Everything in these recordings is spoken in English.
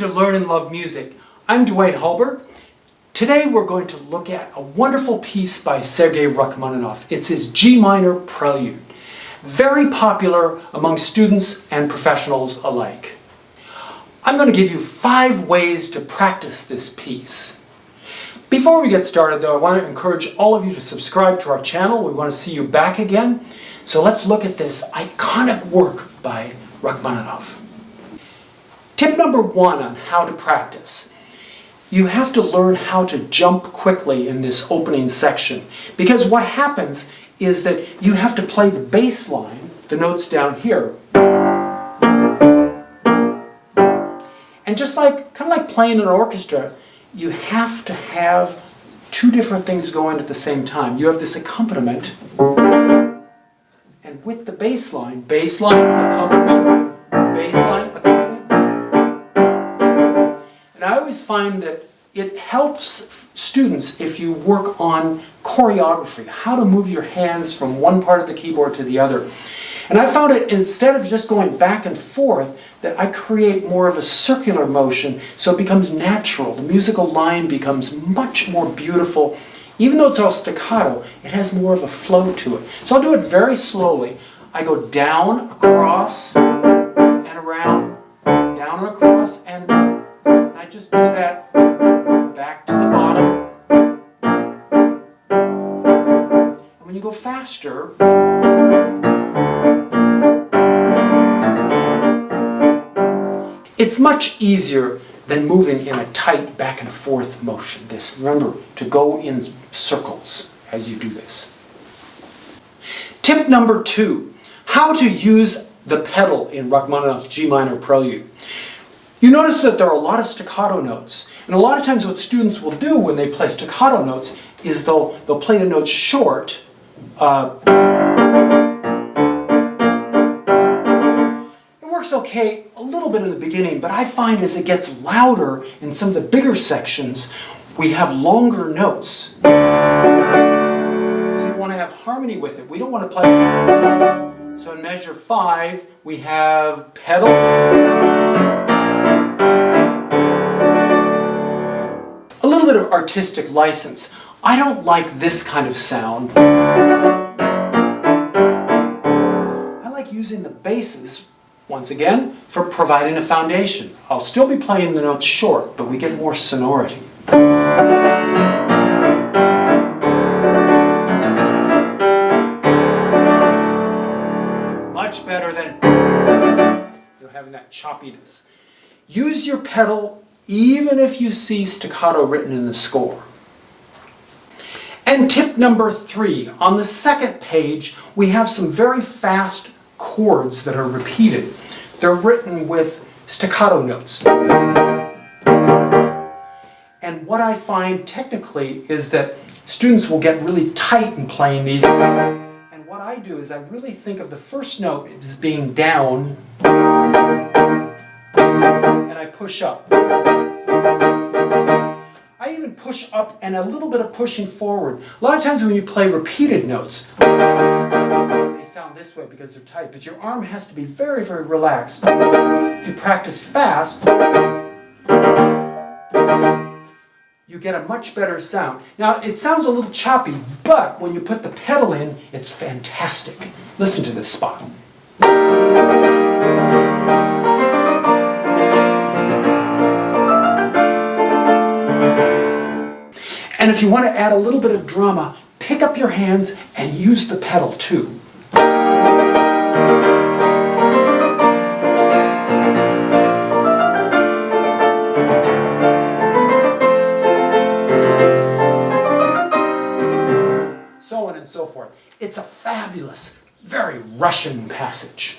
to Learn and Love Music. I'm Duane Hulbert. Today we're going to look at a wonderful piece by Sergei Rachmaninoff. It's his G minor Prelude. Very popular among students and professionals alike. I'm going to give you 5 ways to practice this piece. Before we get started though, I want to encourage all of you to subscribe to our channel. We want to see you back again. So let's look at this iconic work by Rachmaninoff. Tip number 1 on how to practice. You have to learn how to jump quickly in this opening section, because what happens is that you have to play the bass line, the notes down here. And just like, kind of like playing in an orchestra, you have to have 2 different things going at the same time. You have this accompaniment, and with the bass line, accompaniment, bass line, accompaniment. And I always find that it helps students if you work on choreography, how to move your hands from one part of the keyboard to the other. And I found it, instead of just going back and forth, that I create more of a circular motion so it becomes natural. The musical line becomes much more beautiful. Even though it's all staccato, it has more of a flow to it. So I'll do it very slowly. I go down, across, and around, down and across, and I just do that back to the bottom. And when you go faster, it's much easier than moving in a tight back and forth motion. Remember to go in circles as you do this. Tip number 2, how to use the pedal in Rachmaninoff's G minor Prelude. You notice that there are a lot of staccato notes, and a lot of times what students will do when they play staccato notes is they'll play the notes short. Works okay a little bit in the beginning, but I find as it gets louder in some of the bigger sections, we have longer notes. So you want to have harmony with it. We don't want to play. So in measure 5, we have pedal, a little bit of artistic license. I don't like this kind of sound. I like using the basses, once again, for providing a foundation. I'll still be playing the notes short, but we get more sonority. Much better than having that choppiness. Use your pedal even if you see staccato written in the score. And tip number 3, on the second page, we have some very fast chords that are repeated. They're written with staccato notes. And what I find technically is that students will get really tight in playing these. And what I do is I really think of the first note as being down, and I push up. I even push up and a little bit of pushing forward. A lot of times when you play repeated notes, they sound this way because they're tight, but your arm has to be very, very relaxed. If you practice fast, you get a much better sound. Now, it sounds a little choppy, but when you put the pedal in, it's fantastic. Listen to this spot. And if you want to add a little bit of drama, pick up your hands and use the pedal too. So on and so forth. It's a fabulous, very Russian passage.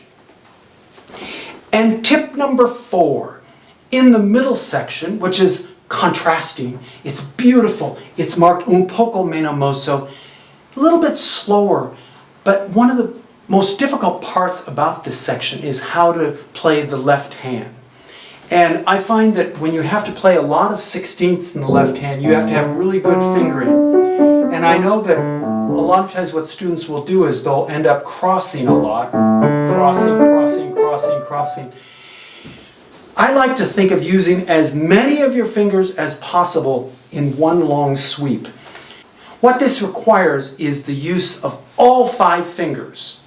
And tip number 4, in the middle section, which is contrasting, it's beautiful. It's marked un poco meno mosso, a little bit slower, but one of the most difficult parts about this section is how to play the left hand. And I find that when you have to play a lot of 16ths in the left hand, you have to have really good fingering. And I know that a lot of times what students will do is they'll end up crossing a lot. Crossing. I like to think of using as many of your fingers as possible in one long sweep. What this requires is the use of all 5 fingers.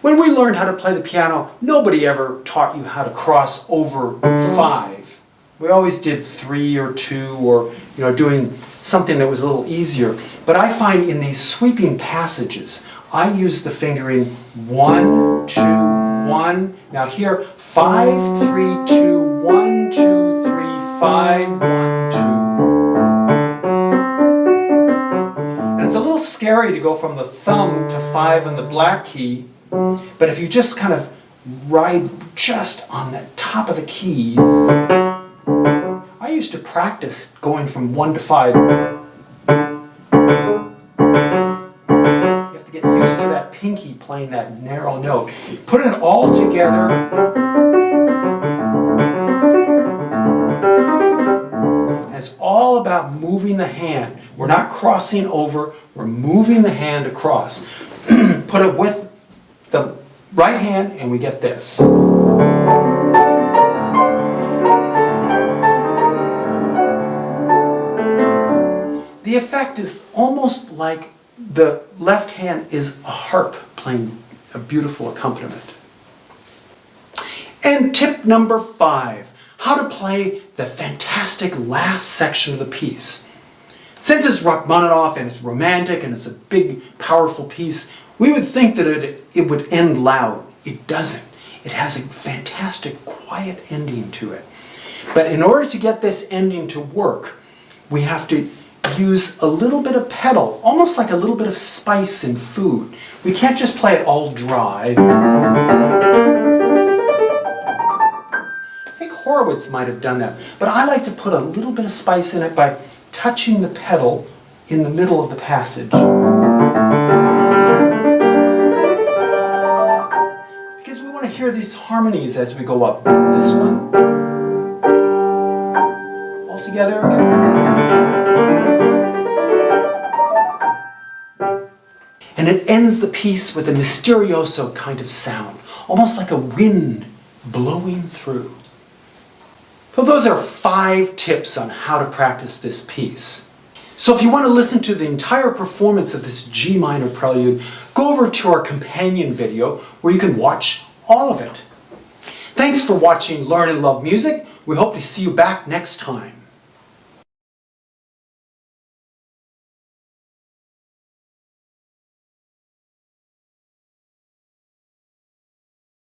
When we learned how to play the piano, nobody ever taught you how to cross over 5. We always did 3 or 2 or doing something that was a little easier. But I find in these sweeping passages, I use the fingering 1, 2, 1. Now here, 5, 3, 2, 1, 2, 3, 5, 1, 2. And it's a little scary to go from the thumb to 5 in the black key, but if you just kind of ride just on the top of the keys, I used to practice going from 1 to 5. Get used to that pinky playing that narrow note. Put it all together. And it's all about moving the hand. We're not crossing over, we're moving the hand across. Put it with the right hand and we get this. The effect is almost like the left hand is a harp playing a beautiful accompaniment. And tip number 5, how to play the fantastic last section of the piece. Since it's Rachmaninoff and it's romantic and it's a big, powerful piece, we would think that it would end loud. It doesn't. It has a fantastic, quiet ending to it. But in order to get this ending to work, we have to use a little bit of pedal, almost like a little bit of spice in food. We can't just play it all dry. I think Horowitz might have done that, but I like to put a little bit of spice in it by touching the pedal in the middle of the passage. Because we want to hear these harmonies as we go up. This one. All together again. And it ends the piece with a misterioso kind of sound, almost like a wind blowing through. So those are 5 tips on how to practice this piece. So if you want to listen to the entire performance of this G minor prelude, go over to our companion video where you can watch all of it. Thanks for watching Learn and Love Music. We hope to see you back next time.